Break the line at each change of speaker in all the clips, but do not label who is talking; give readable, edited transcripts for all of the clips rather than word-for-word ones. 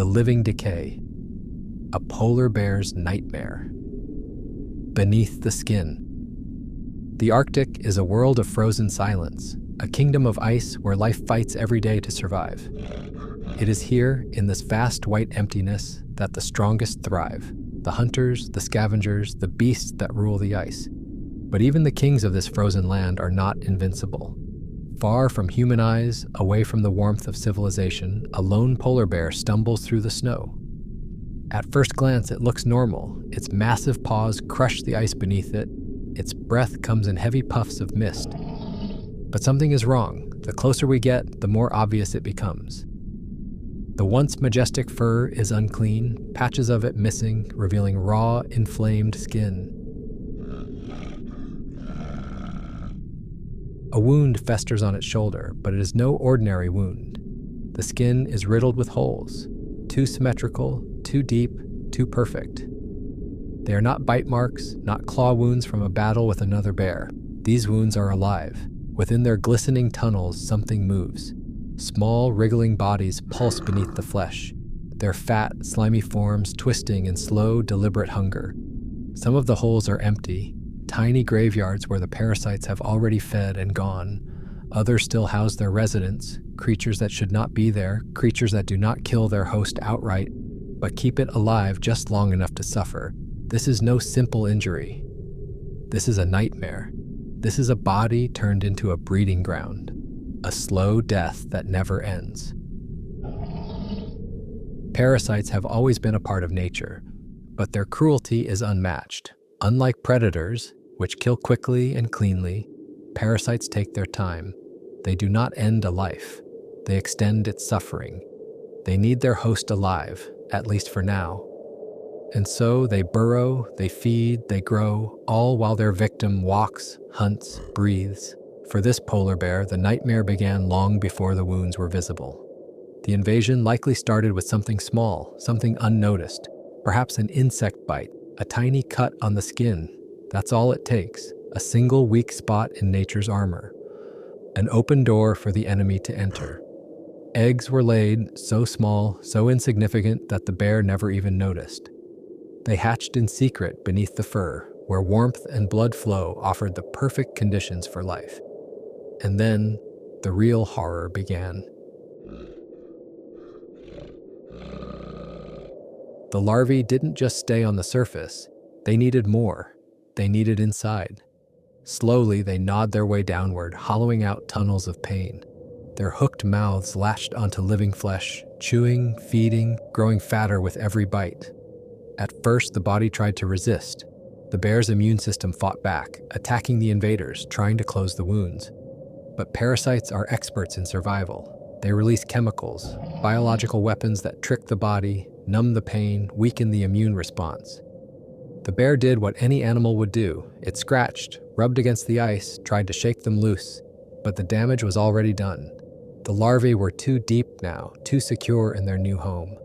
The living decay. A polar bear's nightmare. Beneath the skin. The Arctic is a world of frozen silence, a kingdom of ice where life fights every day to survive. It is here, in this vast white emptiness, that the strongest thrive. The hunters, the scavengers, the beasts that rule the ice. But even the kings of this frozen land are not invincible. Far from human eyes, away from the warmth of civilization, a lone polar bear stumbles through the snow. At first glance, it looks normal. Its massive paws crush the ice beneath it. Its breath comes in heavy puffs of mist. But something is wrong. The closer we get, the more obvious it becomes. The once majestic fur is unclean, patches of it missing, revealing raw, inflamed skin. A wound festers on its shoulder, but it is no ordinary wound. The skin is riddled with holes, too symmetrical, too deep, too perfect. They are not bite marks, not claw wounds from a battle with another bear. These wounds are alive. Within their glistening tunnels, something moves. Small, wriggling bodies pulse beneath the flesh, their fat, slimy forms twisting in slow, deliberate hunger. Some of the holes are empty, tiny graveyards where the parasites have already fed and gone. Others still house their residents, creatures that should not be there, creatures that do not kill their host outright, but keep it alive just long enough to suffer. This is no simple injury. This is a nightmare. This is a body turned into a breeding ground. A slow death that never ends. Parasites have always been a part of nature, but their cruelty is unmatched. Unlike predators, which kill quickly and cleanly, parasites take their time. They do not end a life. They extend its suffering. They need their host alive, at least for now. And so they burrow, they feed, they grow, all while their victim walks, hunts, breathes. For this polar bear, the nightmare began long before the wounds were visible. The invasion likely started with something small, something unnoticed, perhaps an insect bite, a tiny cut on the skin. That's all it takes, a single weak spot in nature's armor. An open door for the enemy to enter. Eggs were laid, so small, so insignificant that the bear never even noticed. They hatched in secret beneath the fur, where warmth and blood flow offered the perfect conditions for life. And then, the real horror began. The larvae didn't just stay on the surface. They needed more. They needed inside. Slowly, they gnawed their way downward, hollowing out tunnels of pain. Their hooked mouths lashed onto living flesh, chewing, feeding, growing fatter with every bite. At first, the body tried to resist. The bear's immune system fought back, attacking the invaders, trying to close the wounds. But parasites are experts in survival. They release chemicals, biological weapons that trick the body, numb the pain, weaken the immune response. The bear did what any animal would do. It scratched, rubbed against the ice, tried to shake them loose. But the damage was already done. The larvae were too deep now, too secure in their new home.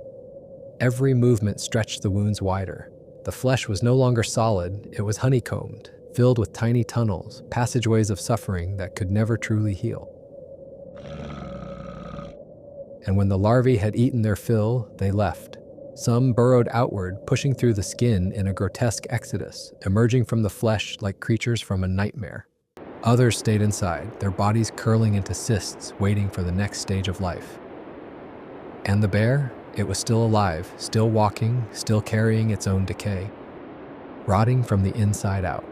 Every movement stretched the wounds wider. The flesh was no longer solid, it was honeycombed, filled with tiny tunnels, passageways of suffering that could never truly heal. And when the larvae had eaten their fill, they left. Some burrowed outward, pushing through the skin in a grotesque exodus, emerging from the flesh like creatures from a nightmare. Others stayed inside, their bodies curling into cysts, waiting for the next stage of life. And the bear? It was still alive, still walking, still carrying its own decay, rotting from the inside out.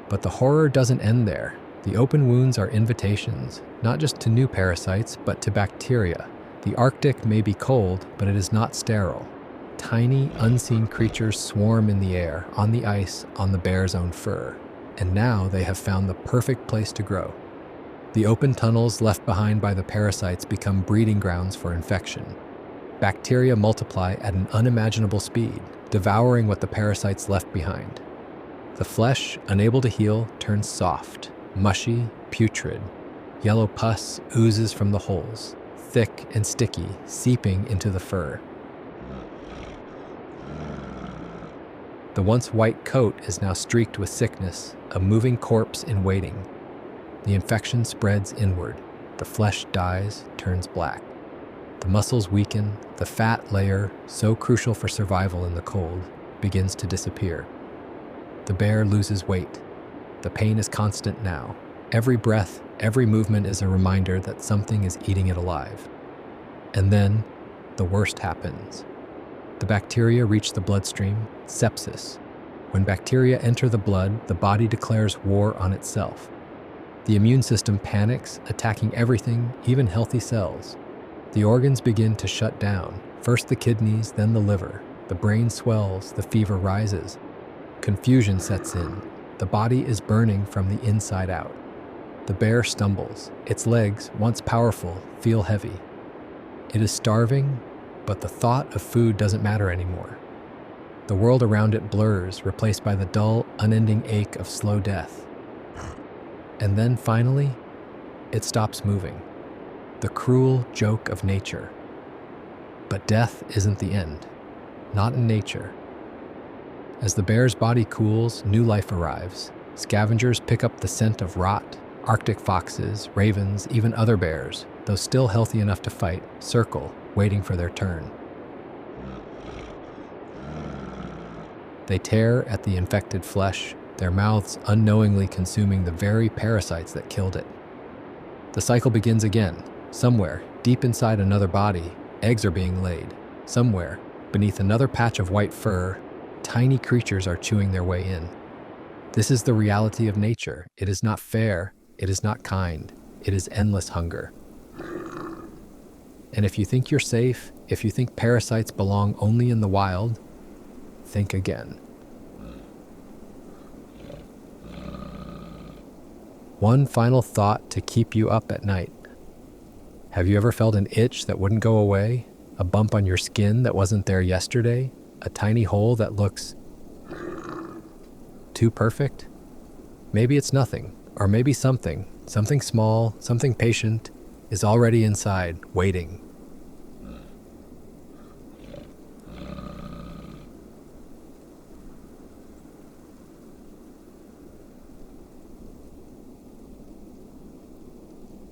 But the horror doesn't end there. The open wounds are invitations, not just to new parasites, but to bacteria. The Arctic may be cold, but it is not sterile. Tiny, unseen creatures swarm in the air, on the ice, on the bear's own fur. And now they have found the perfect place to grow. The open tunnels left behind by the parasites become breeding grounds for infection. Bacteria multiply at an unimaginable speed, devouring what the parasites left behind. The flesh, unable to heal, turns soft, mushy, putrid. Yellow pus oozes from the holes, thick and sticky, seeping into the fur. The once white coat is now streaked with sickness, a moving corpse in waiting. The infection spreads inward. The flesh dies, turns black. The muscles weaken, the fat layer, so crucial for survival in the cold, begins to disappear. The bear loses weight. The pain is constant now. Every breath, every movement is a reminder that something is eating it alive. And then, the worst happens. The bacteria reach the bloodstream, sepsis. When bacteria enter the blood, the body declares war on itself. The immune system panics, attacking everything, even healthy cells. The organs begin to shut down, first the kidneys, then the liver. The brain swells, the fever rises. Confusion sets in. The body is burning from the inside out. The bear stumbles. Its legs, once powerful, feel heavy. It is starving, but the thought of food doesn't matter anymore. The world around it blurs, replaced by the dull, unending ache of slow death. And then finally, it stops moving. The cruel joke of nature. But death isn't the end. Not in nature. As the bear's body cools, new life arrives. Scavengers pick up the scent of rot. Arctic foxes, ravens, even other bears, though still healthy enough to fight, circle, waiting for their turn. They tear at the infected flesh, their mouths unknowingly consuming the very parasites that killed it. The cycle begins again. Somewhere, deep inside another body, eggs are being laid. Somewhere, beneath another patch of white fur, tiny creatures are chewing their way in. This is the reality of nature. It is not fair. It is not kind. It is endless hunger. And if you think you're safe, if you think parasites belong only in the wild, think again. One final thought to keep you up at night. Have you ever felt an itch that wouldn't go away? A bump on your skin that wasn't there yesterday? A tiny hole that looks too perfect? Maybe it's nothing, or maybe something small, something patient, is already inside, waiting.